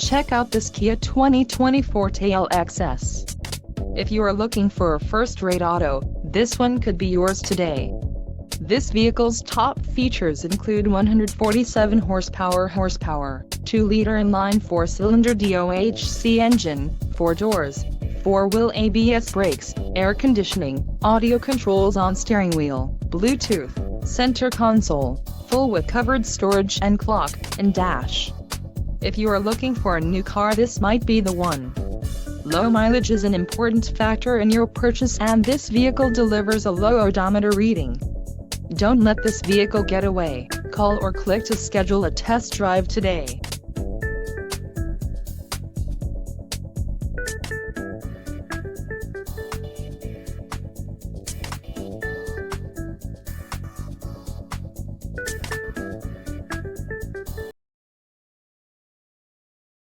Check out this Kia 2020 Forte LXS. If you are looking for a first-rate auto, this one could be yours today. This vehicle's top features include 147 horsepower, 2-liter inline 4-cylinder DOHC engine, 4 doors, 4-wheel ABS brakes, air conditioning, audio controls on steering wheel, Bluetooth, center console, full with covered storage and clock and dash. If you are looking for a new car, this might be the one. Low mileage is an important factor in your purchase, and this vehicle delivers a low odometer reading. Don't let this vehicle get away. Call or click to schedule a test drive today.